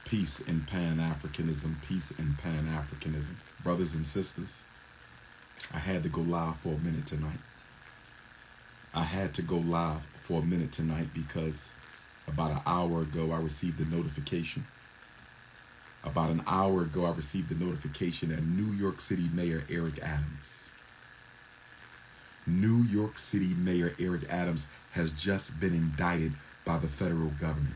Peace and Pan-Africanism, peace and Pan-Africanism. Brothers and sisters, I had to go live for a minute tonight. I had to go live for a minute tonight because about an hour ago I received a notification. About an hour ago I received a notification that New York City Mayor Eric Adams, New York City Mayor Eric Adams has just been indicted by the federal government.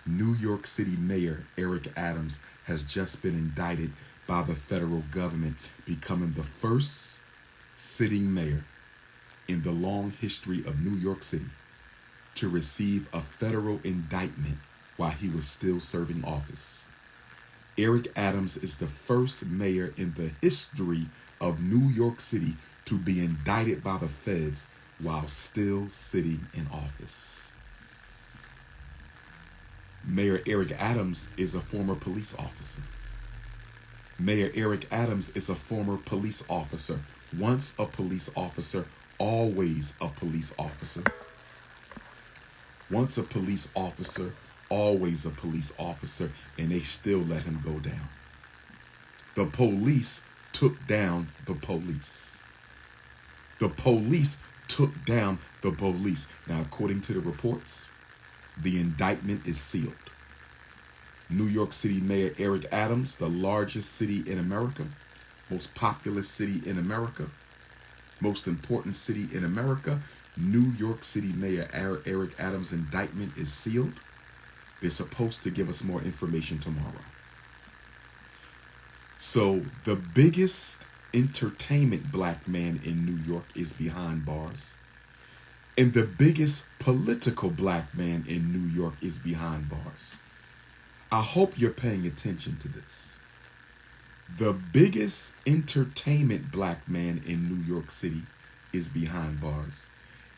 New York City Mayor Eric Adams has just been indicted by the federal government, becoming the first sitting mayor in the long history of New York City to receive a federal indictment while he was still serving office. Eric Adams is the first mayor in the history of New York City to be indicted by the feds while still sitting in office. Mayor Eric Adams is a former police officer. Mayor Eric Adams is a former police officer. Once a police officer, always a police officer. Once a police officer, always a police officer, and they still let him go down. The police took down the police. The police took down the police. Now, according to the reports, the indictment is sealed. New York City Mayor Eric Adams, the largest city in America, most populous city in America, most important city in America, New York City Mayor Eric Adams' indictment is sealed. They're supposed to give us more information tomorrow. So the biggest entertainment black man in New York is behind bars. And the biggest political black man in New York is behind bars. I hope you're paying attention to this. The biggest entertainment black man in New York City is behind bars.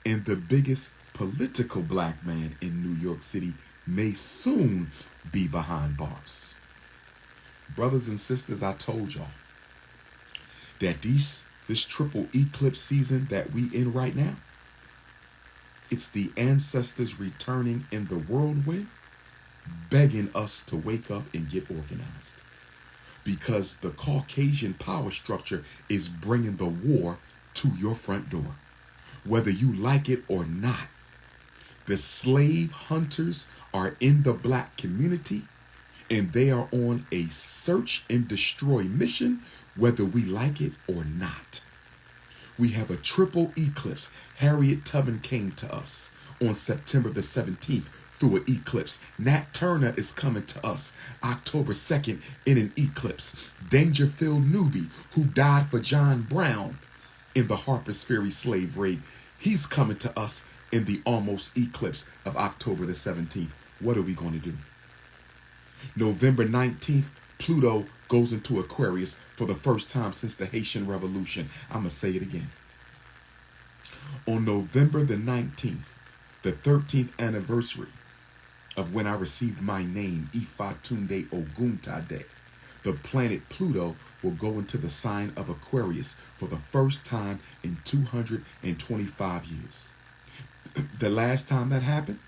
And the biggest political black man in New York City may soon be behind bars. Brothers and sisters, I told y'all that this triple eclipse season that we in right now, it's the ancestors returning in the whirlwind, begging us to wake up and get organized. Because the Caucasian power structure is bringing the war to your front door, whether you like it or not. The slave hunters are in the black community, and they are on a search and destroy mission, whether we like it or not. We have a triple eclipse. Harriet Tubman came to us on September the 17th through an eclipse. Nat Turner is coming to us October 2nd in an eclipse. Dangerfield Newby, who died for John Brown in the Harper's Ferry slave raid, he's coming to us in the almost eclipse of October the 17th. What are we going to do? November 19th, Pluto goes into Aquarius for the first time since the Haitian Revolution. I'm going to say it again. On November the 19th, the 13th anniversary of when I received my name, Ifatunde Oguntade, the planet Pluto will go into the sign of Aquarius for the first time in 225 years. The last time that happened,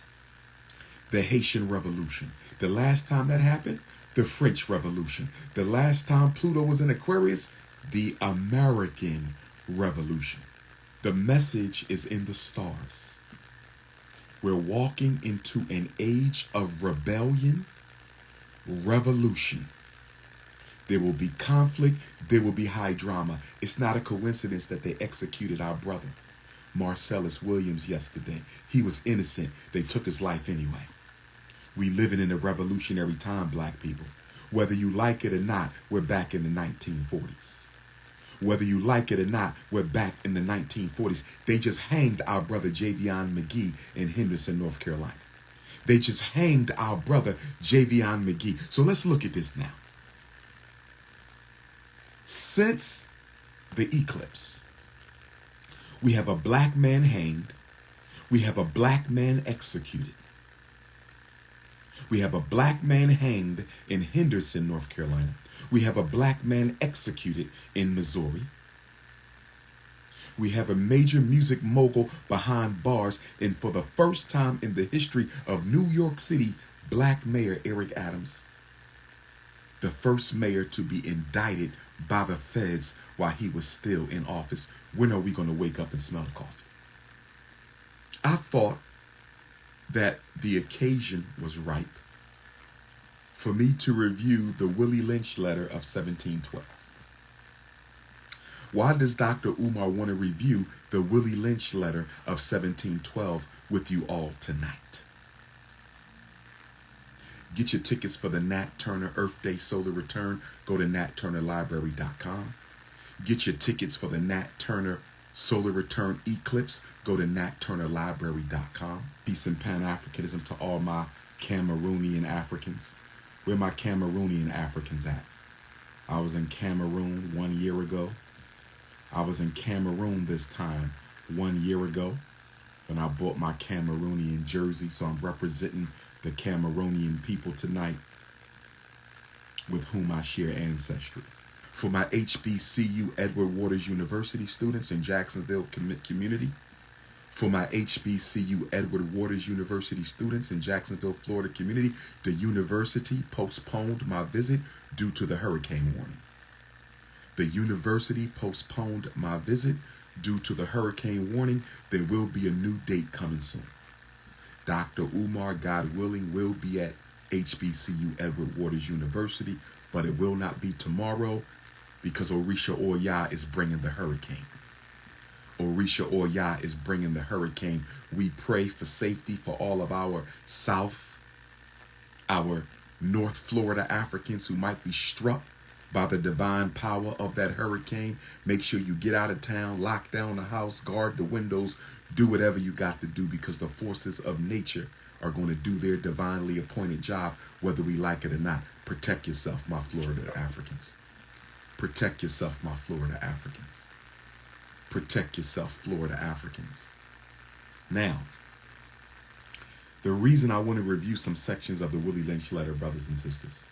the Haitian Revolution. The last time that happened, the French Revolution. The last time Pluto was in Aquarius, the American Revolution. The message is in the stars. We're walking into an age of rebellion, revolution. There will be conflict. There will be high drama. It's not a coincidence that they executed our brother, Marcellus Williams, yesterday. He was innocent. They took his life anyway. We living in a revolutionary time, black people. Whether you like it or not, we're back in the 1940s. Whether you like it or not, we're back in the 1940s. They just hanged our brother Javion McGee in Henderson, North Carolina. They just hanged our brother Javion McGee. So let's look at this now. Since the eclipse, we have a black man hanged. We have a black man executed. We have a black man hanged in Henderson, North Carolina. We have a black man executed in Missouri. We have a major music mogul behind bars, and for the first time in the history of New York City, black mayor Eric Adams the first mayor to be indicted by the feds while he was still in office. When are we going to wake up and smell the coffee? I thought that the occasion was ripe for me to review the Willie Lynch letter of 1712. Why does Dr.UMAR want to review the Willie Lynch letter of 1712 with you all tonight? Get your tickets for the Nat Turner Earth Day Solar Return. Go to natturnerlibrary.com. Get your tickets for the Nat Turner Solar Return Eclipse. Go to natturnerlibrary.com. Peace and Pan-Africanism to all my Cameroonian Africans. Where my Cameroonian Africans at? I was in Cameroon 1 year ago. I was in Cameroon this time 1 year ago when I bought my Cameroonian jersey. So I'm representing the Cameroonian people tonight with whom I share ancestry. For my HBCU Edward Waters University students in Jacksonville community, for my HBCU Edward Waters University students in Jacksonville, Florida community, the university postponed my visit due to the hurricane warning. The university postponed my visit due to the hurricane warning. There will be a new date coming soon. Dr. Umar, God willing, will be at HBCU Edward Waters University, but it will not be tomorrow because Orisha Oya is bringing the hurricane. Orisha Oya is bringing the hurricane. We pray for safety for all of our North Florida Africans who might be struck by the divine power of that hurricane. Make sure you get out of town, lock down the house, guard the windows, do whatever you got to do because the forces of nature are going to do their divinely appointed job, whether we like it or not. Protect yourself, my Florida Africans. Protect yourself, my Florida Africans. Protect yourself, Florida Africans. Now, the reason I want to review some sections of the Willie Lynch letter, brothers and sisters,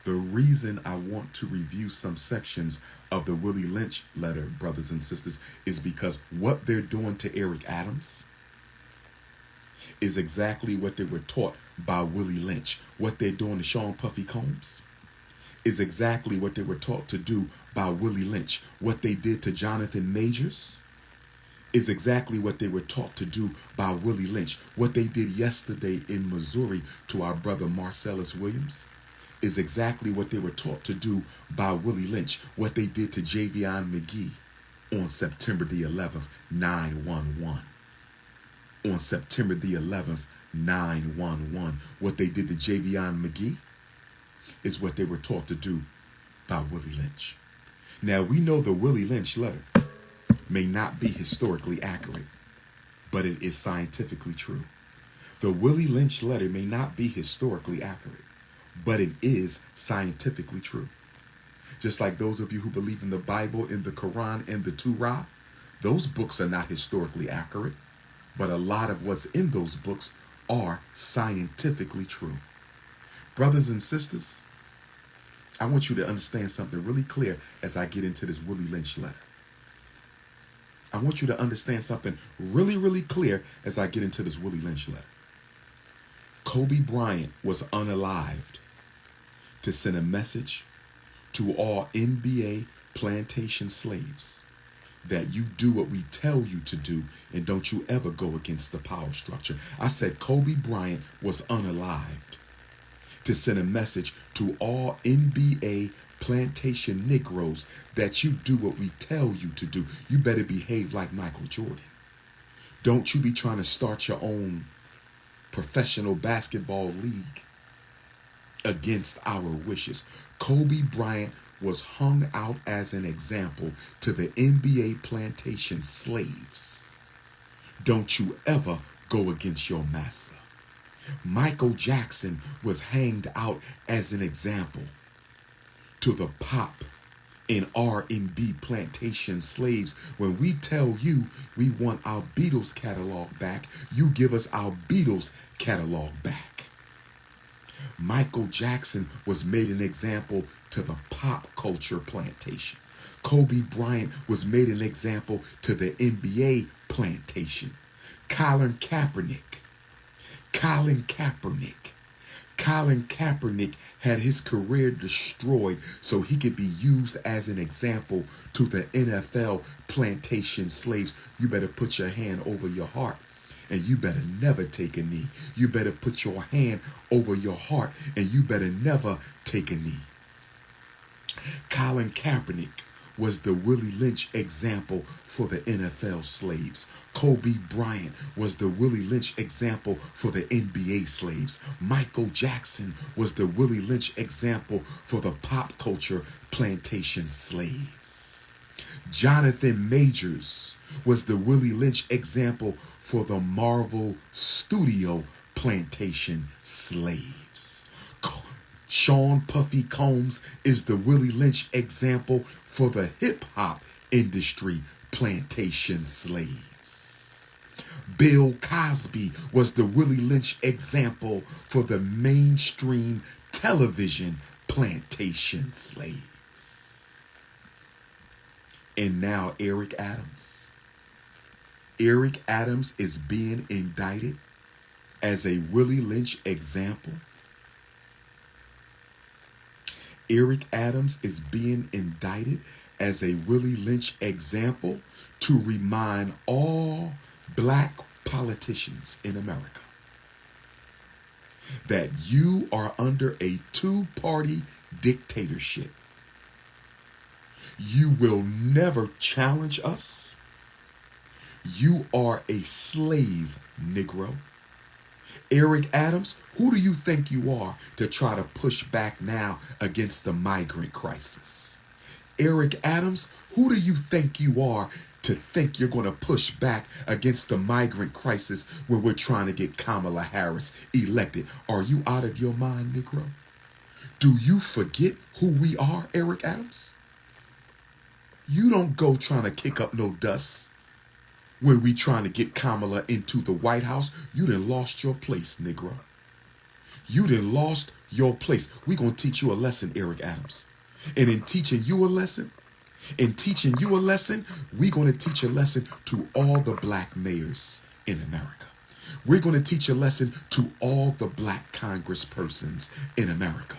the reason I want to review some sections of the Willie Lynch letter, brothers and sisters, is because what they're doing to Eric Adams is exactly what they were taught by Willie Lynch. What they're doing to Sean Puffy Combs is exactly what they were taught to do by Willie Lynch. What they did to Jonathan Majors is exactly what they were taught to do by Willie Lynch. What they did yesterday in Missouri to our brother Marcellus Williams is exactly what they were taught to do by Willie Lynch. What they did to Javion McGee on September the 11th, 9/11. On September the 11th, 9/11. What they did to Javion McGee is what they were taught to do by Willie Lynch. Now, we know the Willie Lynch letter may not be historically accurate, but it is scientifically true. The Willie Lynch letter may not be historically accurate, but it is scientifically true. Just like those of you who believe in the Bible, in the Quran, and the Torah, those books are not historically accurate, but a lot of what's in those books are scientifically true. Brothers and sisters, I want you to understand something really clear as I get into this Willie Lynch letter. I want you to understand something really, really clear as I get into this Willie Lynch letter. Kobe Bryant was unalived to send a message to all NBA plantation slaves that you do what we tell you to do and don't you ever go against the power structure. I said Kobe Bryant was unalived to send a message to all NBA plantation Negroes that you do what we tell you to do. You better behave like Michael Jordan. Don't you be trying to start your own professional basketball league against our wishes. Kobe Bryant was hung out as an example to the NBA plantation slaves. Don't you ever go against your master. Michael Jackson was hanged out as an example to the pop and R&B plantation slaves. When we tell you we want our Beatles catalog back, you give us our Beatles catalog back. Michael Jackson was made an example to the pop culture plantation. Kobe Bryant was made an example to the NBA plantation. Colin Kaepernick Colin Kaepernick had his career destroyed so he could be used as an example to the NFL plantation slaves. You better put your hand over your heart and you better never take a knee. You better put your hand over your heart and you better never take a knee. Colin Kaepernick was the Willie Lynch example for the NFL slaves. Kobe Bryant was the Willie Lynch example for the NBA slaves. Michael Jackson was the Willie Lynch example for the pop culture plantation slaves. Jonathan Majors was the Willie Lynch example for the Marvel Studio plantation slaves. Sean Puffy Combs is the Willie Lynch example for the hip-hop industry plantation slaves. Bill Cosby was the Willie Lynch example for the mainstream television plantation slaves. And now Eric Adams. Eric Adams is being indicted as a Willie Lynch example. Eric Adams is being indicted as a Willie Lynch example to remind all black politicians in America that you are under a two-party dictatorship. You will never challenge us. You are a slave, Negro. Eric Adams, who do you think you are to try to push back now against the migrant crisis? Eric Adams, who do you think you are to think you're going to push back against the migrant crisis when we're trying to get Kamala Harris elected? Are you out of your mind, Negro? Do you forget who we are, Eric Adams? You don't go trying to kick up no dust. When we trying to get Kamala into the White House, you done lost your place, Negro. You done lost your place. We gonna teach you a lesson, Eric Adams. And in teaching you a lesson, we gonna teach a lesson to all the black mayors in America. We're gonna teach a lesson to all the black congresspersons in America.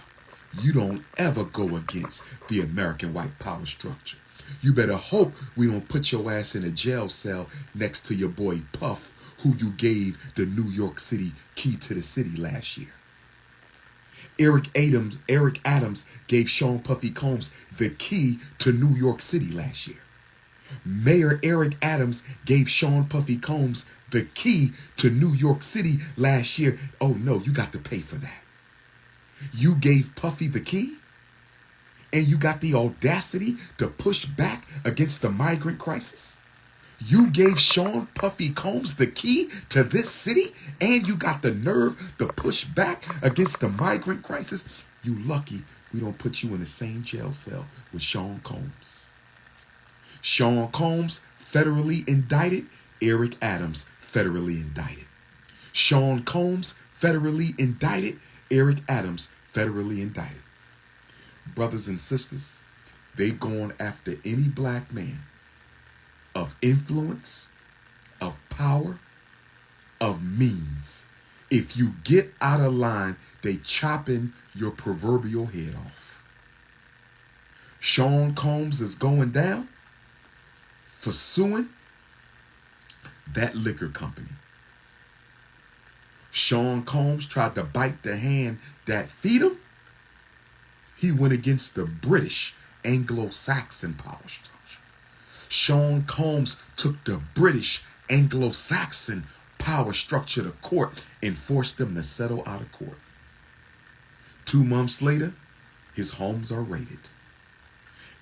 You don't ever go against the American white power structure. You better hope we don't put your ass in a jail cell next to your boy Puff, who you gave the New York City key to the city last year. Eric Adams gave Sean Puffy Combs the key to New York City last year. Mayor Eric Adams gave Sean Puffy Combs the key to New York City last year. Oh no, you got to pay for that. You gave Puffy the key? And you got the audacity to push back against the migrant crisis? You gave Sean Puffy Combs the key to this city and you got the nerve to push back against the migrant crisis? You lucky we don't put you in the same jail cell with Sean Combs. Sean Combs federally indicted, Eric Adams federally indicted. Sean Combs federally indicted, Eric Adams federally indicted. Brothers and sisters, they going after any black man of influence, of power, of means. If you get out of line, they chopping your proverbial head off. Sean Combs is going down for suing that liquor company. Sean Combs tried to bite the hand that feed him. He went against the British Anglo-Saxon power structure. Sean Combs took the British Anglo-Saxon power structure to court and forced them to settle out of court. 2 months later, his homes are raided.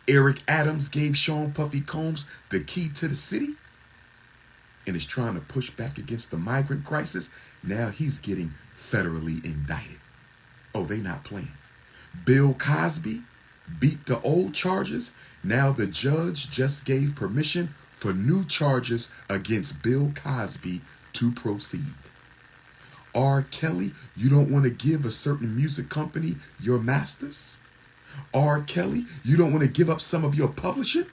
Eric Adams gave Sean Puffy Combs the key to the city and is trying to push back against the migrant crisis. Now he's getting federally indicted. Oh, they not playing. Bill Cosby beat the old charges. Now the judge just gave permission for new charges against Bill Cosby to proceed. R. Kelly, you don't want to give a certain music company your masters? R. Kelly, you don't want to give up some of your publishing?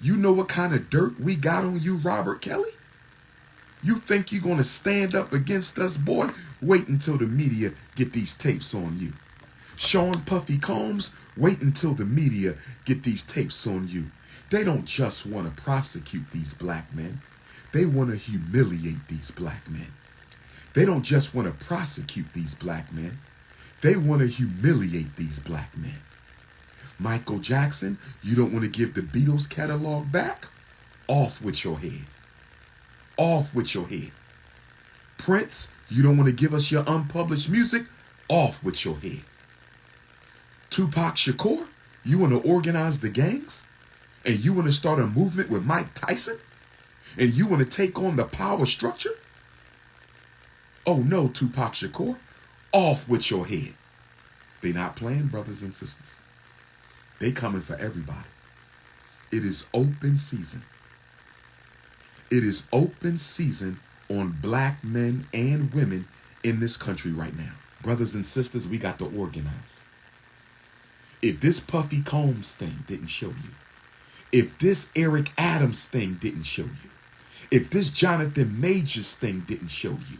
You know what kind of dirt we got on you, Robert Kelly? You think you're going to stand up against us, boy? Wait until the media get these tapes on you. Sean Puffy Combs, wait until the media get these tapes on you. They don't just want to prosecute these black men. They want to humiliate these black men. They don't just want to prosecute these black men. They want to humiliate these black men. Michael Jackson, you don't want to give the Beatles catalog back? Off with your head. Off with your head. Prince, you don't want to give us your unpublished music? Off with your head. Tupac Shakur, you want to organize the gangs? And you want to start a movement with Mike Tyson? And you want to take on the power structure? Oh no, Tupac Shakur, off with your head. They not playing, brothers and sisters. They coming for everybody. It is open season. It is open season on black men and women in this country right now. Brothers and sisters, we got to organize. If this Puffy Combs thing didn't show you, if this Eric Adams thing didn't show you, if this Jonathan Majors thing didn't show you,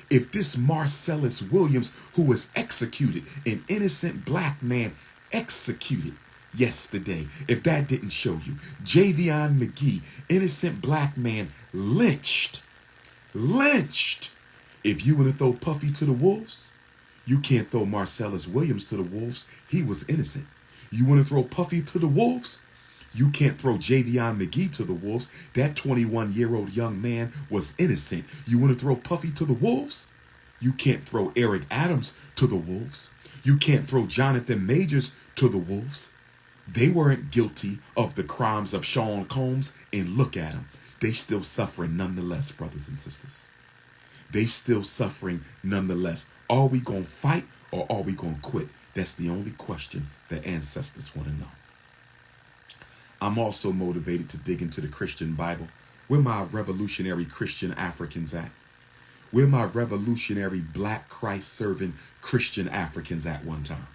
if this Marcellus Williams, who was executed, an innocent black man executed yesterday, if that didn't show you, Javion McGee, innocent black man lynched. If you want to throw Puffy to the wolves, you can't throw Marcellus Williams to the wolves. He was innocent. You want to throw Puffy to the wolves? You can't throw Javion McGee to the wolves. That 21-year-old young man was innocent. You want to throw Puffy to the wolves? You can't throw Eric Adams to the wolves. You can't throw Jonathan Majors to the wolves. They weren't guilty of the crimes of Sean Combs, and look at them. They still suffering nonetheless, brothers and sisters. They still suffering nonetheless. Are we going to fight or are we going to quit? That's the only question that ancestors want to know. I'm also motivated to dig into the Christian Bible. Where my revolutionary Christian Africans at? Where my revolutionary black Christ-serving Christian Africans at one time?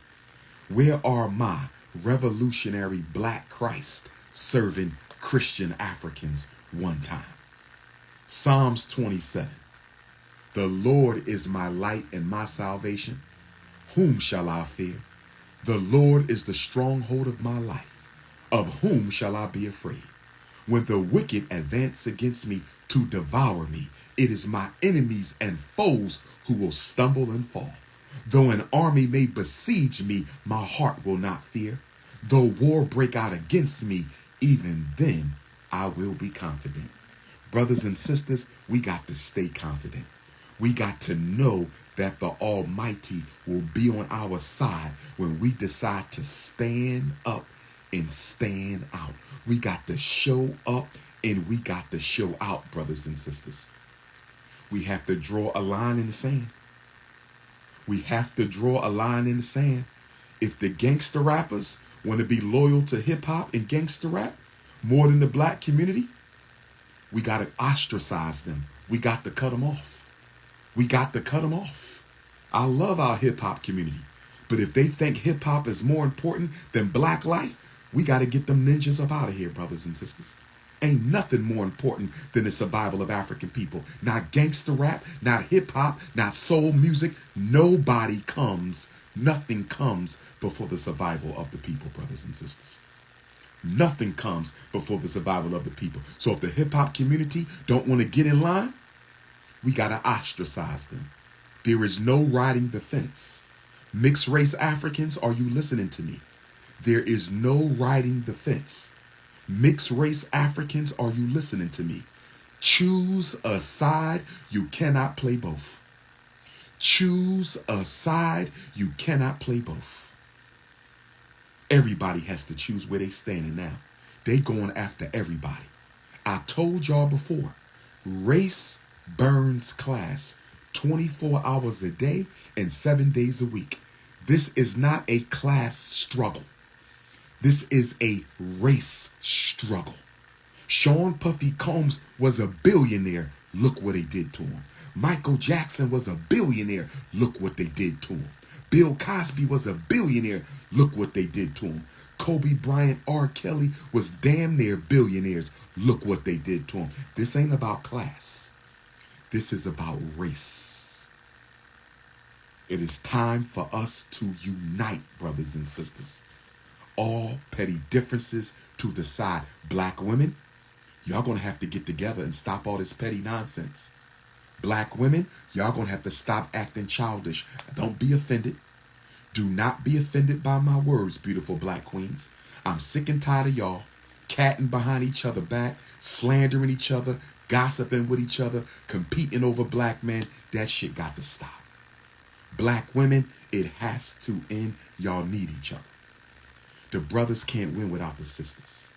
Where are my revolutionary black Christ-serving Christian Africans one time? Psalms 27. The Lord is my light and my salvation. Whom shall I fear? The Lord is the stronghold of my life. Of whom shall I be afraid? When the wicked advance against me to devour me, it is my enemies and foes who will stumble and fall. Though an army may besiege me, my heart will not fear. Though war break out against me, even then I will be confident. Brothers and sisters, we got to stay confident. We got to know that the Almighty will be on our side when we decide to stand up and stand out. We got to show up and we got to show out, brothers and sisters. We have to draw a line in the sand. We have to draw a line in the sand. If the gangster rappers want to be loyal to hip hop and gangster rap more than the black community, we got to ostracize them. We got to cut them off. We got to cut them off. I love our hip hop community, but if they think hip hop is more important than black life, we got to get them ninjas up out of here, brothers and sisters. Ain't nothing more important than the survival of African people. Not gangster rap, not hip hop, not soul music. Nothing comes before the survival of the people, brothers and sisters. Nothing comes before the survival of the people. So if the hip hop community don't want to get in line, we got to ostracize them. There is no riding the fence. Mixed race Africans, are you listening to me? There is no riding the fence. Mixed race Africans, are you listening to me? Choose a side. You cannot play both. Choose a side. You cannot play both. Everybody has to choose where they standing now. They going after everybody. I told y'all before, race burns class 24 hours a day and 7 days a week. This is not a class struggle. This is a race struggle. Sean Puffy Combs was a billionaire. Look what they did to him. Michael Jackson was a billionaire. Look what they did to him. Bill Cosby was a billionaire. Look what they did to him. Kobe Bryant, R. Kelly was damn near billionaires. Look what they did to him. This ain't about class. This is about race. It is time for us to unite, brothers and sisters. All petty differences to the side. Black women, y'all gonna have to get together and stop all this petty nonsense. Black women, y'all gonna have to stop acting childish. Don't be offended. Do not be offended by my words, beautiful black queens. I'm sick and tired of y'all catting behind each other back, slandering each other, gossiping with each other, competing over black men. That shit got to stop. Black women, it has to end. Y'all need each other. The brothers can't win without the sisters.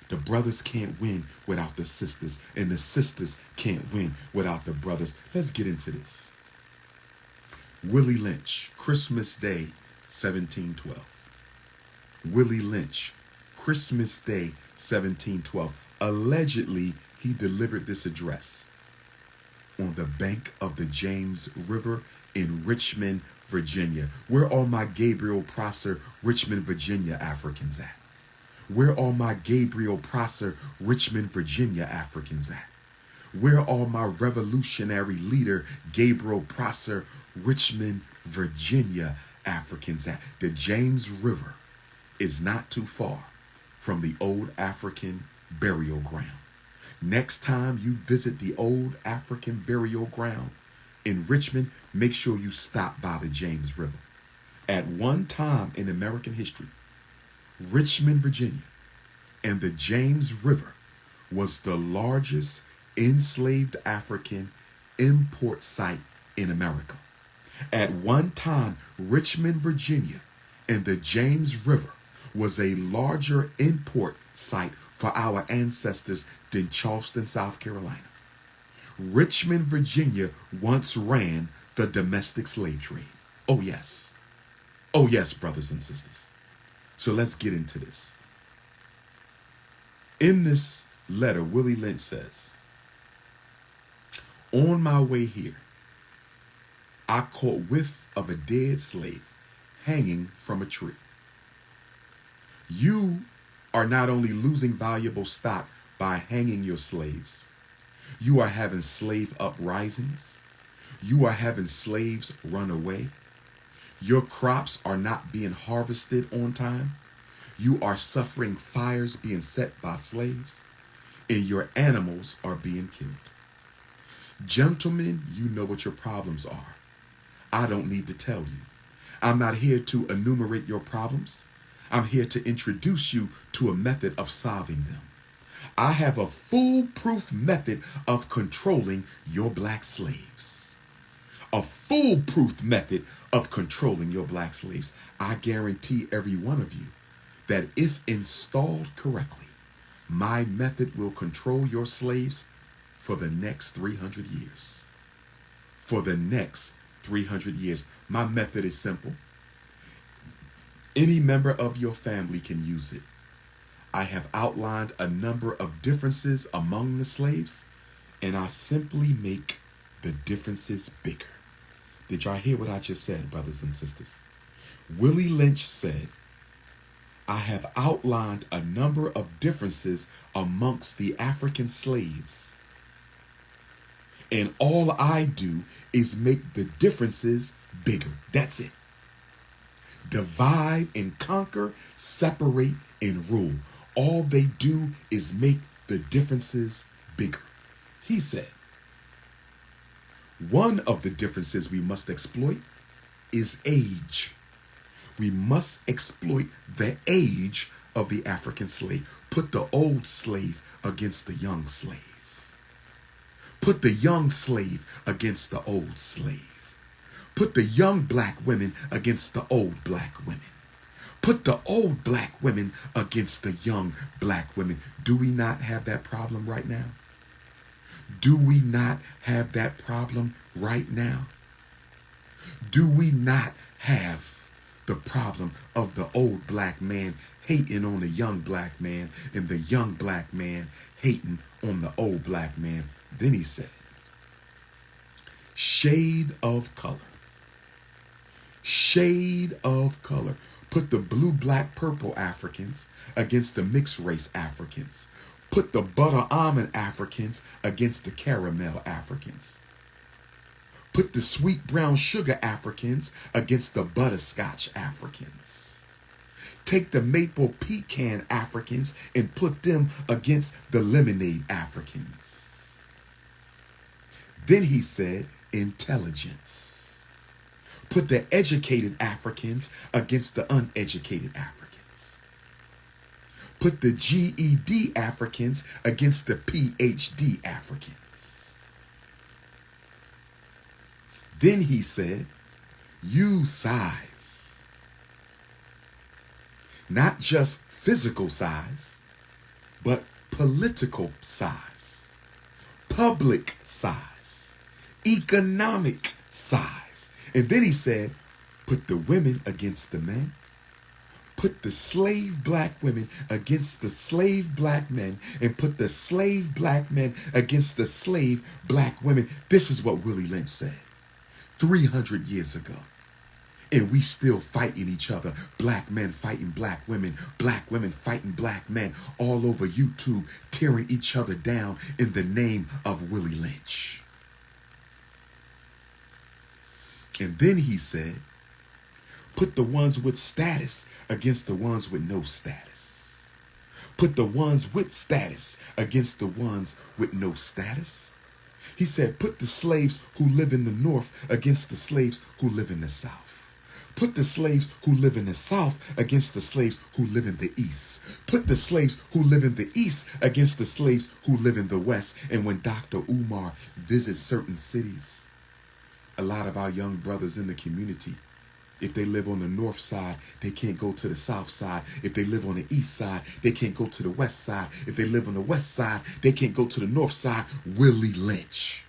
The brothers can't win without the sisters. And the sisters can't win without the brothers. Let's get into this. Willie Lynch, Christmas Day, 1712. Willie Lynch, Christmas Day, 1712. Allegedly, he delivered this address on the bank of the James River in Richmond, Virginia. Where are my Gabriel Prosser, Richmond, Virginia Africans at? Where are my Gabriel Prosser, Richmond, Virginia Africans at? Where are my revolutionary leader, Gabriel Prosser, Richmond, Virginia Africans at? The James River is not too far from the old African burial ground. Next time you visit the old African burial ground in Richmond, make sure you stop by the James River. At one time in American history, Richmond, Virginia, and the James River was the largest enslaved African import site in America. At one time, Richmond, Virginia, and the James River was a larger import site for our ancestors than Charleston, South Carolina. Richmond, Virginia once ran the domestic slave trade. Oh, yes. Oh, yes, brothers and sisters. So let's get into this. In this letter, Willie Lynch says, on my way here, I caught whiff of a dead slave hanging from a tree. You are not only losing valuable stock by hanging your slaves, you are having slave uprisings. You are having slaves run away. Your crops are not being harvested on time. You are suffering fires being set by slaves, and your animals are being killed. Gentlemen, you know what your problems are. I don't need to tell you. I'm not here to enumerate your problems. I'm here to introduce you to a method of solving them. I have a foolproof method of controlling your black slaves. A foolproof method of controlling your black slaves. I guarantee every one of you that if installed correctly, my method will control your slaves for the next 300 years. For the next 300 years. My method is simple. Any member of your family can use it. I have outlined a number of differences among the slaves, and I simply make the differences bigger. Did y'all hear what I just said, brothers and sisters? Willie Lynch said, I have outlined a number of differences amongst the African slaves, and all I do is make the differences bigger. That's it. Divide and conquer, separate and rule. All they do is make the differences bigger. He said, one of the differences we must exploit is age. We must exploit the age of the African slave. Put the old slave against the young slave. Put the young slave against the old slave. Put the young black women against the old black women. Put the old black women against the young black women. Do we not have that problem right now? Do we not have that problem right now? Do we not have the problem of the old black man hating on the young black man and the young black man hating on the old black man? Then he said, shade of color. Shade of color. Put the blue, black, purple Africans against the mixed race Africans. Put the butter almond Africans against the caramel Africans. Put the sweet brown sugar Africans against the butterscotch Africans. Take the maple pecan Africans and put them against the lemonade Africans. Then he said, intelligence. Put the educated Africans against the uneducated Africans. Put the GED Africans against the PhD Africans. Then he said, use size. Not just physical size, but political size, public size, economic size. And then he said, put the women against the men. Put the slave black women against the slave black men, and put the slave black men against the slave black women. This is what Willie Lynch said 300 years ago. And we still fighting each other. Black men fighting black women fighting black men, all over YouTube, tearing each other down in the name of Willie Lynch. And then he said, put the ones with status against the ones with no status. Put the ones with status against the ones with no status. He said, put the slaves who live in the North against the slaves who live in the South. Put the slaves who live in the South against the slaves who live in the East. Put the slaves who live in the East against the slaves who live in the West. And when DR.UMAR visits certain cities, a lot of our young brothers in the community, if they live on the north side, they can't go to the south side. If they live on the east side, they can't go to the west side. If they live on the west side, they can't go to the north side. Willie Lynch.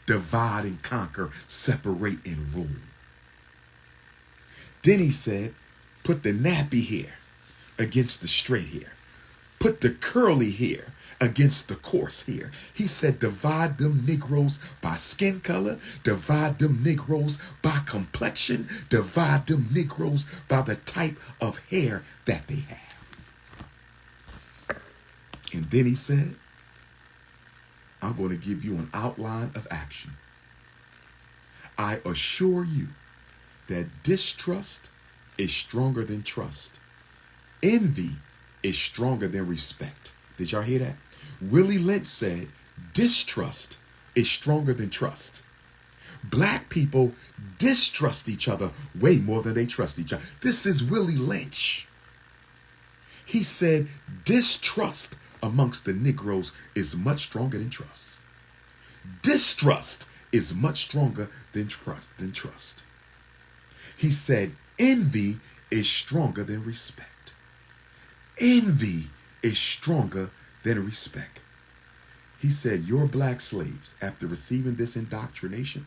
Divide and conquer, separate and rule. Then he said, put the nappy hair against the straight hair. Put the curly hair against the coarse hair. He said, divide them Negroes by skin color, divide them Negroes by complexion, divide them Negroes by the type of hair that they have. And then he said, I'm going to give you an outline of action. I assure you that distrust is stronger than trust. Envy is stronger than respect. Did y'all hear that? Willie Lynch said distrust is stronger than trust. Black people distrust each other way more than they trust each other. This is Willie Lynch. He said distrust amongst the Negroes is much stronger than trust. Distrust is much stronger than trust. He said envy is stronger than respect. Envy is stronger than respect. He said, your black slaves, after receiving this indoctrination,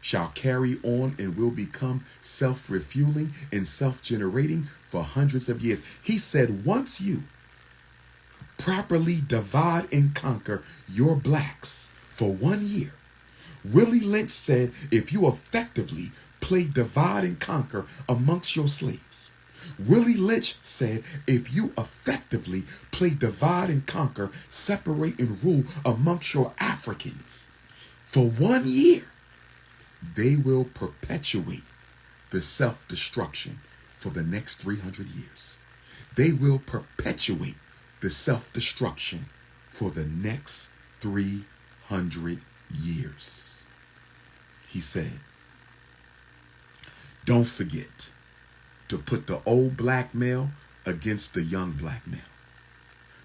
shall carry on and will become self-refueling and self-generating for hundreds of years. He said, once you properly divide and conquer your blacks for 1 year, Willie Lynch said, if you effectively play divide and conquer amongst your slaves, Willie Lynch said, if you effectively play divide and conquer, separate and rule amongst your Africans for 1 year, they will perpetuate the self-destruction for the next 300 years. They will perpetuate the self-destruction for the next 300 years. He said, don't forget to put the old black male against the young black male.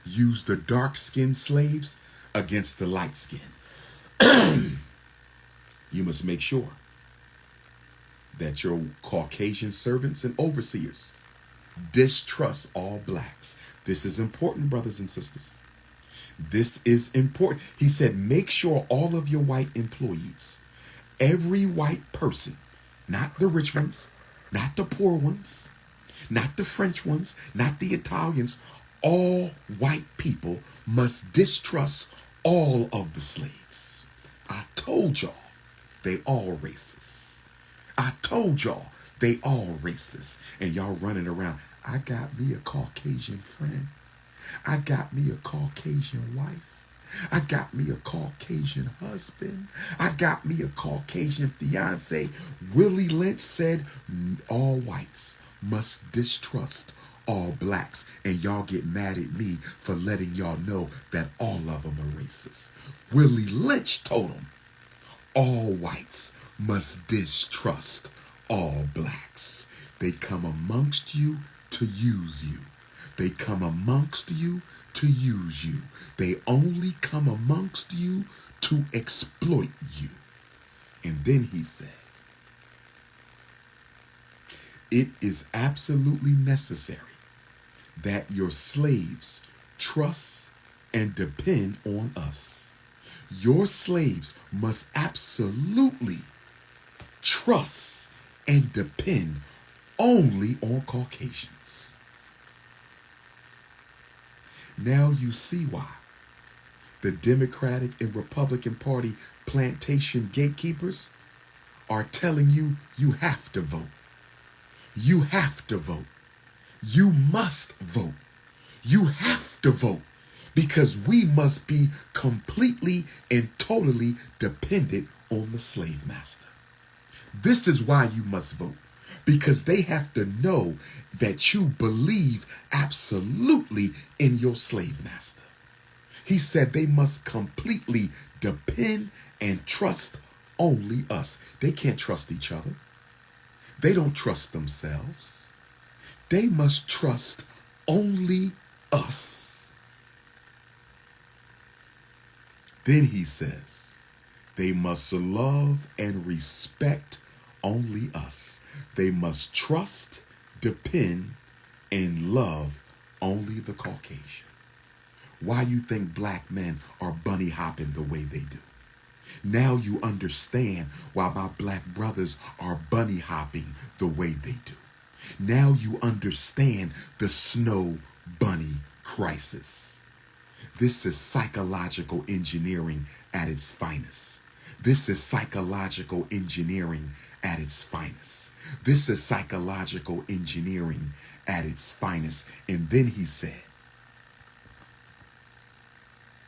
Use the dark-skinned slaves against the light-skinned. You must make sure that your Caucasian servants and overseers distrust all blacks. This is important, brothers and sisters. This is important. He said, make sure all of your white employees, every white person, not the rich ones, not the poor ones, not the French ones, not the Italians, all white people must distrust all of the slaves. I told y'all they all racist. I told y'all they all racist. And y'all running around, I got me a Caucasian friend. I got me a Caucasian wife. I got me a Caucasian husband. I got me a Caucasian fiance. Willie Lynch said all whites must distrust all blacks, and y'all get mad at me for letting y'all know that all of them are racist. Willie Lynch told them all whites must distrust all blacks. They come amongst you to use you. They come amongst you to use you. They only come amongst you to exploit you. And then he said, it is absolutely necessary that your slaves trust and depend on us. Your slaves must absolutely trust and depend only on Caucasians. Now you see why the Democratic and Republican Party plantation gatekeepers are telling you you have to vote. You have to vote. You must vote. You have to vote because we must be completely and totally dependent on the slave master. This is why you must vote, because they have to know that you believe absolutely in your slave master. He said they must completely depend and trust only us. They can't trust each other. They don't trust themselves. They must trust only us. Then he says, they must love and respect only us. They must trust, depend, and love only the Caucasian. Why you think black men are bunny hopping the way they do? Now you understand why my black brothers are bunny hopping the way they do. Now you understand the snow bunny crisis. This is psychological engineering at its finest. This is psychological engineering at its finest. This is psychological engineering at its finest. And then he said,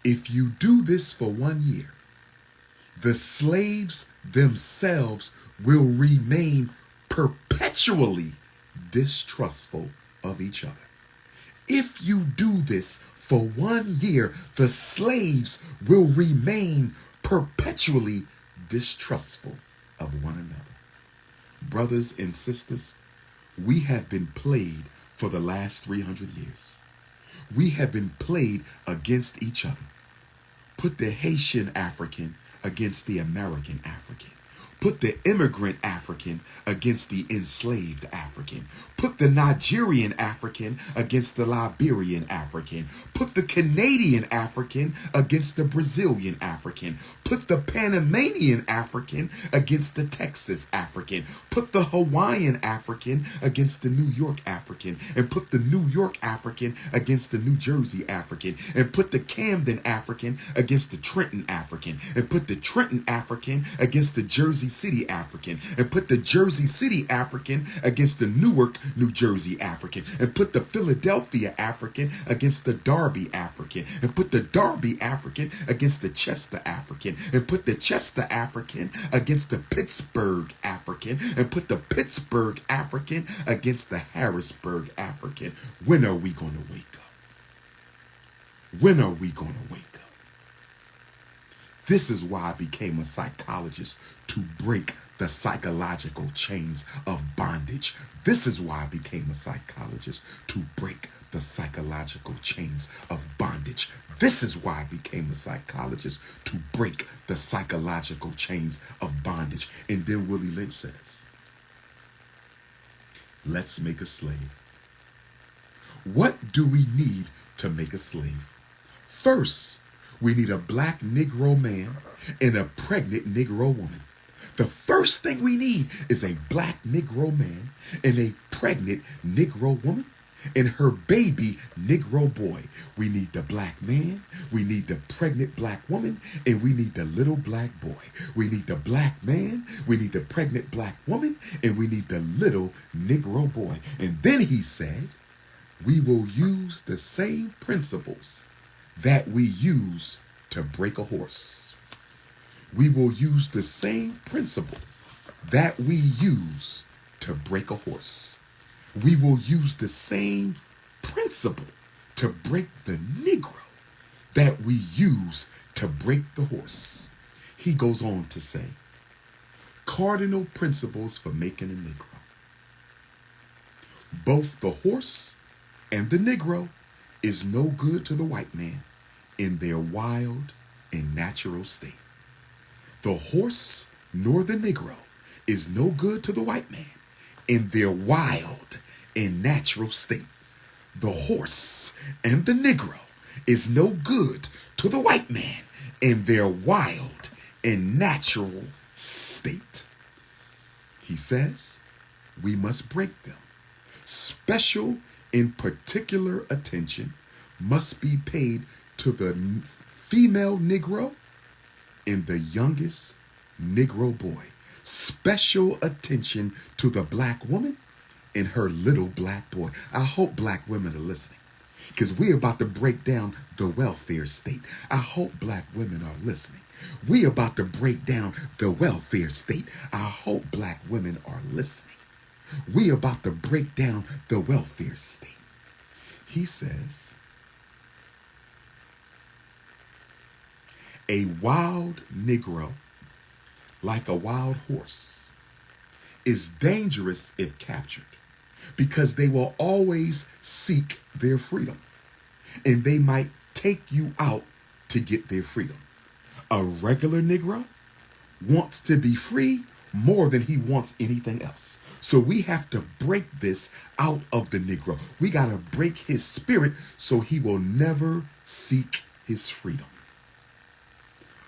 if you do this for 1 year, the slaves themselves will remain perpetually distrustful of each other. If you do this for 1 year, the slaves will remain perpetually distrustful of one another. Brothers and sisters, we have been played for the last 300 years. We have been played against each other. Put the Haitian African against the American African. Put the immigrant African against the enslaved African. Put the Nigerian African against the Liberian African. Put the Canadian African against the Brazilian African. Put the Panamanian African against the Texas African. Put the Hawaiian African against the New York African. And put the New York African against the New Jersey African. And put the Camden African against the Trenton African. And put the Trenton African against the Jersey City African, and put the Jersey City African against the Newark, New Jersey African, and put the Philadelphia African against the Derby African, and put the Derby African against the Chester African, and put the Chester African against the Pittsburgh African, and put the Pittsburgh African against the Harrisburg African. When are we going to wake up? When are we going to wake up? This is why I became a psychologist, to break the psychological chains of bondage. This is why I became a psychologist, to break the psychological chains of bondage. This is why I became a psychologist, to break the psychological chains of bondage. And then Willie Lynch says, let's make a slave. What do we need to make a slave? First, we need a black Negro man and a pregnant Negro woman. The first thing we need is a black Negro man and a pregnant Negro woman and her baby Negro boy. We need the black man, we need the pregnant black woman, and we need the little black boy. We need the black man, we need the pregnant black woman, and we need the little Negro boy. And then he said, We will use the same principles that we use to break a horse. We will use the same principle that we use to break a horse. We will use the same principle to break the Negro that we use to break the horse. He goes on to say, cardinal principles for making a Negro. Both the horse and the Negro is no good to the white man in their wild and natural state. The horse nor the Negro is no good to the white man in their wild and natural state. The horse and the Negro is no good to the white man in their wild and natural state. He says we must break them. Special and particular attention must be paid to the female Negro and the youngest Negro boy. Special attention to the black woman and her little black boy. I hope black women are listening, because we're about to break down the welfare state. I hope black women are listening. We're about to break down the welfare state. I hope black women are listening. We're about to break down the welfare state. He says, a wild Negro, like a wild horse, is dangerous if captured, because they will always seek their freedom, and they might take you out to get their freedom. A regular Negro wants to be free more than he wants anything else. So we have to break this out of the Negro. We got to break his spirit so he will never seek his freedom.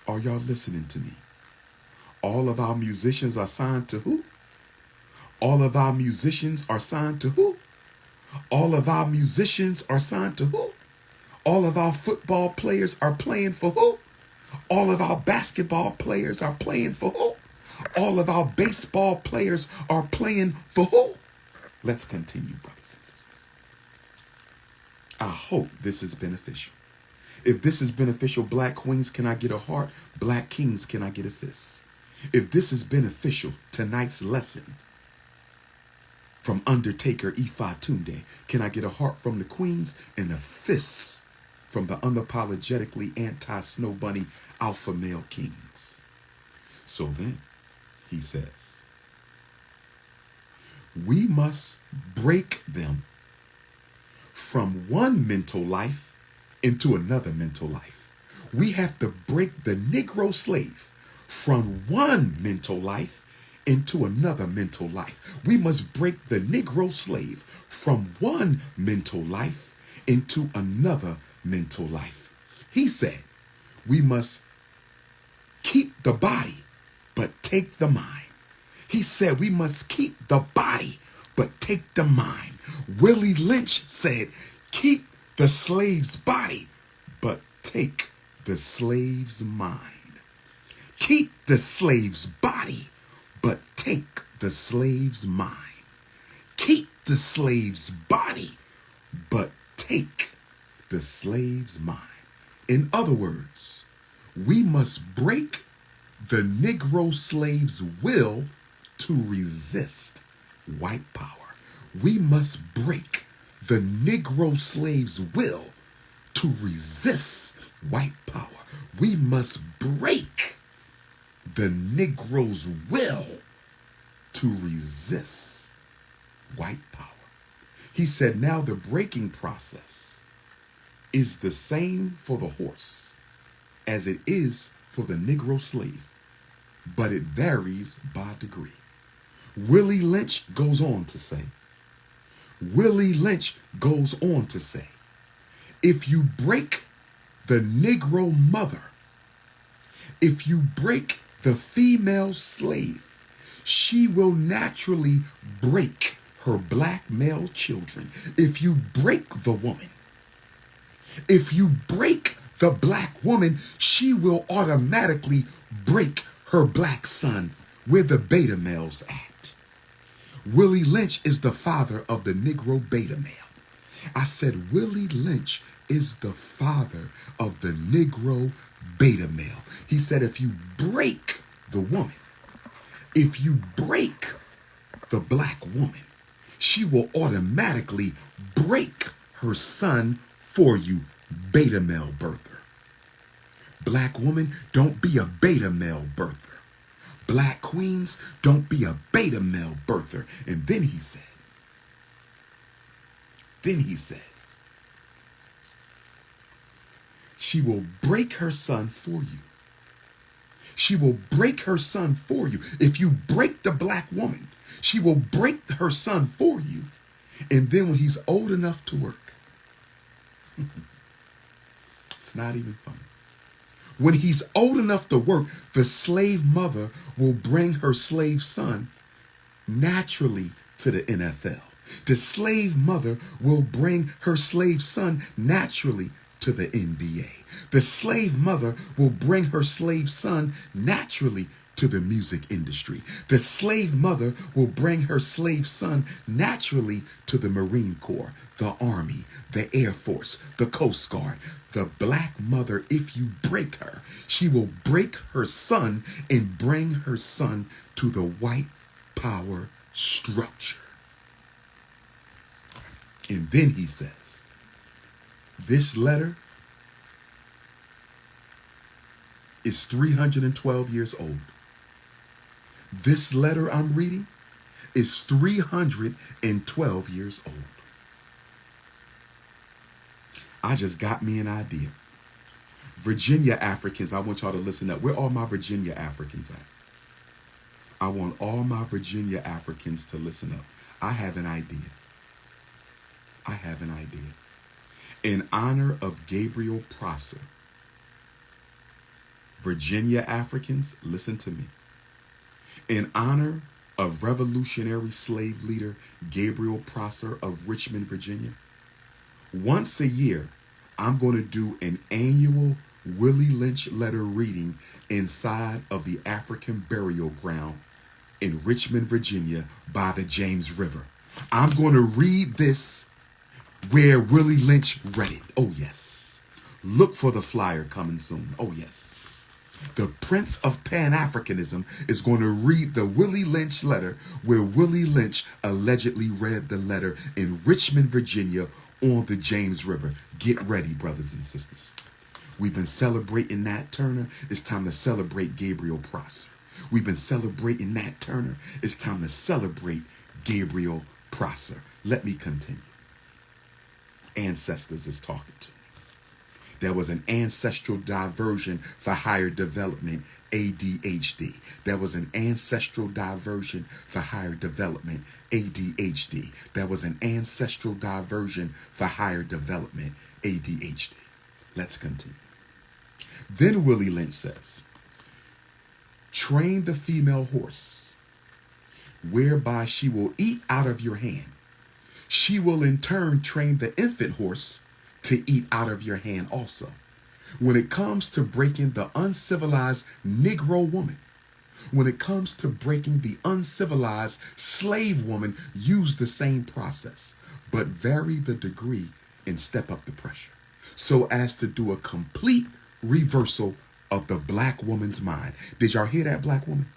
Are y'all listening to me? All of our musicians are signed to who? All of our musicians are signed to who? All of our musicians are signed to who? All of our football players are playing for who? All of our basketball players are playing for who? All of our baseball players are playing for who? Let's continue, brothers and sisters. I hope this is beneficial. If this is beneficial, black queens, can I get a heart? Black kings, can I get a fist? If this is beneficial, tonight's lesson from Undertaker Ifa Tunde, can I get a heart from the queens and a fist from the unapologetically anti-Snow Bunny alpha male kings? So then, he says, we must break them from one mental life into another mental life. We have to break the Negro slave from one mental life into another mental life. We must break the Negro slave from one mental life into another mental life. He said, we must keep the body, but take the mind. He said we must keep the body, but take the mind. Willie Lynch said, keep the slave's body, but take the slave's mind. Keep the slave's body, but take the slave's mind. Keep the slave's body, but take the slave's mind. In other words, we must break the Negro slave's will to resist white power. We must break the Negro slave's will to resist white power. We must break the Negro's will to resist white power. He said, now the breaking process is the same for the horse as it is for the Negro slave, but it varies by degree. Willie Lynch goes on to say, if you break the Negro mother, if you break the female slave, she will naturally break her black male children. If you break the woman, if you break the black woman, she will automatically break her black son. Where the beta males at? Willie Lynch is the father of the Negro beta male. I said Willie Lynch is the father of the Negro beta male. He said if you break the woman, if you break the black woman, she will automatically break her son for you, beta male birther. Black woman, don't be a beta male birther. Black queens, don't be a beta male birther. And then he said, she will break her son for you. She will break her son for you. If you break the black woman, she will break her son for you. And then when he's old enough to work, it's not even funny. When he's old enough to work, the slave mother will bring her slave son naturally to the NFL. The slave mother will bring her slave son naturally to the NBA. The slave mother will bring her slave son naturally to the music industry. The slave mother will bring her slave son naturally to the Marine Corps, the Army, the Air Force, the Coast Guard. The black mother, if you break her, she will break her son and bring her son to the white power structure. And then he says, this letter is 312 years old. This letter I'm reading is 312 years old. I just got me an idea. Virginia Africans, I want y'all to listen up. Where all my Virginia Africans at? I want all my Virginia Africans to listen up. I have an idea. In honor of Gabriel Prosser, Virginia Africans, listen to me. In honor of revolutionary slave leader Gabriel Prosser of Richmond, Virginia, once a year, I'm going to do an annual Willie Lynch letter reading inside of the African burial ground in Richmond, Virginia by the James River. I'm going to read this where Willie Lynch read it. Oh, yes. Look for the flyer coming soon. Oh, yes. The Prince of Pan-Africanism is going to read the Willie Lynch letter where Willie Lynch allegedly read the letter in Richmond, Virginia on the James River. Get ready, brothers and sisters. We've been celebrating Nat Turner. It's time to celebrate Gabriel Prosser. We've been celebrating Nat Turner. It's time to celebrate Gabriel Prosser. Let me continue. Ancestors is talking to me. There was an ancestral diversion for higher development, ADHD. There was an ancestral diversion for higher development, ADHD. There was an ancestral diversion for higher development, ADHD. Let's continue. Then Willie Lynch says, train the female horse, whereby she will eat out of your hand. She will in turn train the infant horse to eat out of your hand also. When it comes to breaking the uncivilized Negro woman, when it comes to breaking the uncivilized slave woman, use the same process, but vary the degree and step up the pressure so as to do a complete reversal of the black woman's mind. Did y'all hear that, black woman?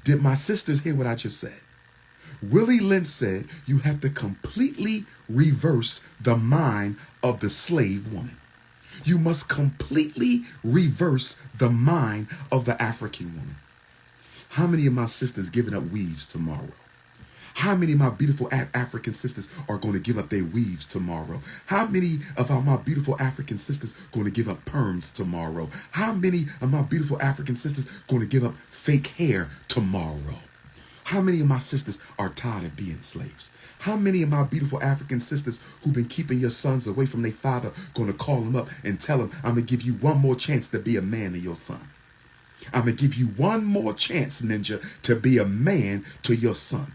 Did my sisters hear what I just said? Willie Lynch said you have to completely reverse the mind of the slave woman. You must completely reverse the mind of the African woman. How many of my sisters giving up weaves tomorrow? How many of my beautiful African sisters are going to give up their weaves tomorrow? How many of my beautiful African sisters going to give up perms tomorrow? How many of my beautiful African sisters going to give up fake hair tomorrow? How many of my sisters are tired of being slaves? How many of my beautiful African sisters who've been keeping your sons away from their father going to call them up and tell them, I'm going to give you one more chance to be a man to your son. I'm going to give you one more chance, ninja, to be a man to your son.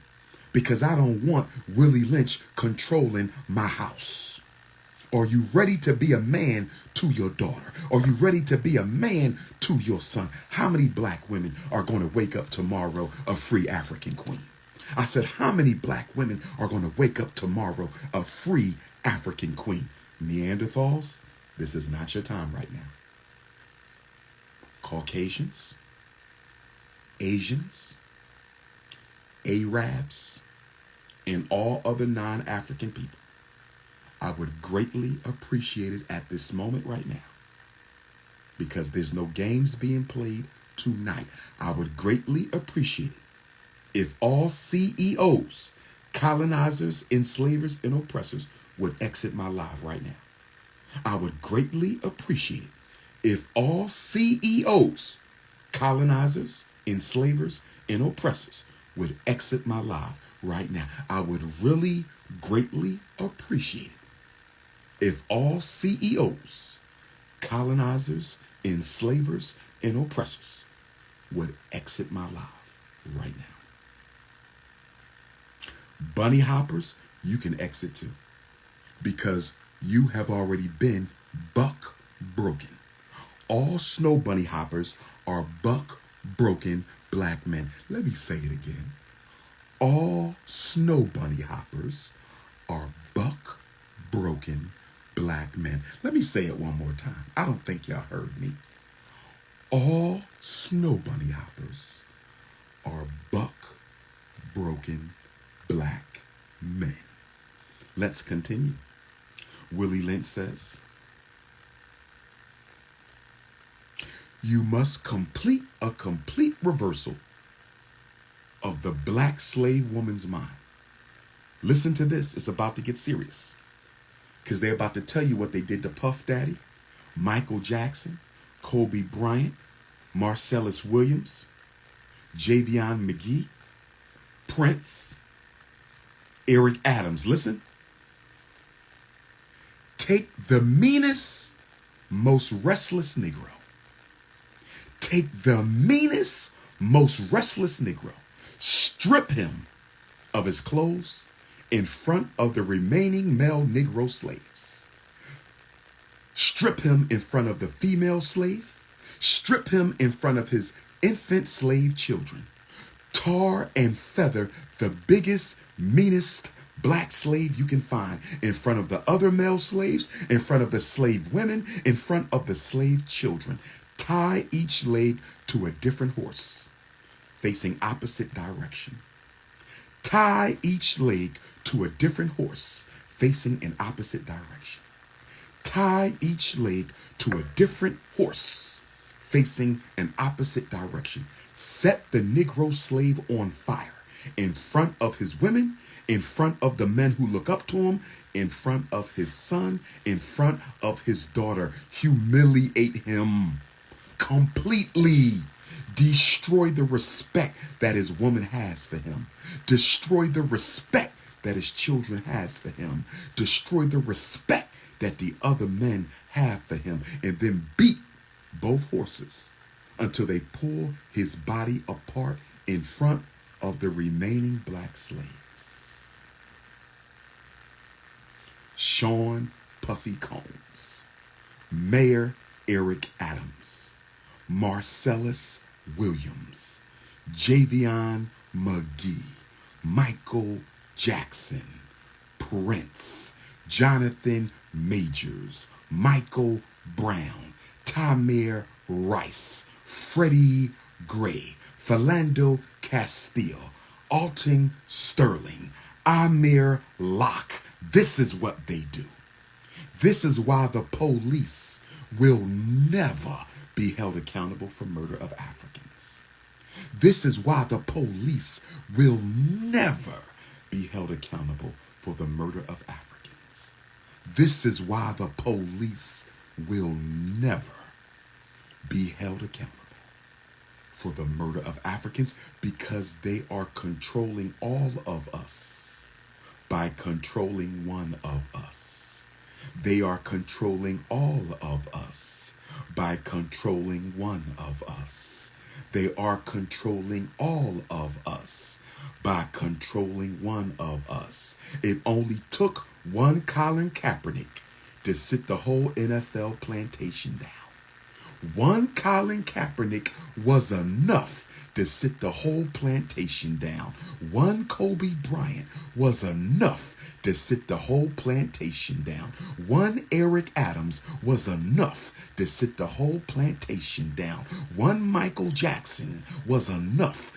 Because I don't want Willie Lynch controlling my house. Are you ready to be a man to your daughter? Are you ready to be a man to your son? How many black women are going to wake up tomorrow a free African queen? I said, how many black women are going to wake up tomorrow a free African queen? Neanderthals, this is not your time right now. Caucasians, Asians, Arabs, and all other non-African people, I would greatly appreciate it at this moment right now, because there's no games being played tonight. I would greatly appreciate it if all CEOs, colonizers, enslavers, and oppressors would exit my live right now. I would greatly appreciate it if all CEOs, colonizers, enslavers, and oppressors would exit my live right now. I would really greatly appreciate it if all CEOs, colonizers, enslavers, and oppressors would exit my live right now. Bunny hoppers, you can exit too, because you have already been buck broken. All snow bunny hoppers are buck broken black men. Let me say it again. All snow bunny hoppers are buck broken black men. Let me say it one more time. I don't think y'all heard me. All snow bunny hoppers are buck broken black men. Let's continue. Willie Lynch says, you must complete a complete reversal of the black slave woman's mind. Listen to this. It's about to get serious, because they're about to tell you what they did to Puff Daddy, Michael Jackson, Kobe Bryant, Marcellus Williams, Javion McGee, Prince, Eric Adams. Listen. Take the meanest, most restless Negro. Take the meanest, most restless Negro. Strip him of his clothes in front of the remaining male Negro slaves. Strip him in front of the female slave. Strip him in front of his infant slave children. Tar and feather the biggest, meanest black slave you can find in front of the other male slaves, in front of the slave women, in front of the slave children. Tie each leg to a different horse, facing opposite direction. Tie each leg to a different horse, facing an opposite direction. Tie each leg to a different horse, facing an opposite direction. Set the Negro slave on fire in front of his women, in front of the men who look up to him, in front of his son, in front of his daughter. Humiliate him completely. Destroy the respect that his woman has for him. Destroy the respect that his children has for him. Destroy the respect that the other men have for him. And then beat both horses until they pull his body apart in front of the remaining black slaves. Sean Puffy Combs, Mayor Eric Adams, Marcellus Williams, Javion McGee, Michael Jackson, Prince, Jonathan Majors, Michael Brown, Tamir Rice, Freddie Gray, Philando Castile, Alton Sterling, Amir Locke. This is what they do. This is why the police will never be held accountable for murder of Africans. This is why the police will never be held accountable for the murder of Africans. This is why the police will never be held accountable for the murder of Africans, because they are controlling all of us by controlling one of us. They are controlling all of us by controlling one of us. They are controlling all of us by controlling one of us. It only took one Colin Kaepernick to sit the whole NFL plantation down. One Colin Kaepernick was enough to sit the whole plantation down. One Kobe Bryant was enough to sit the whole plantation down. One Eric Adams was enough to sit the whole plantation down. One Michael Jackson was enough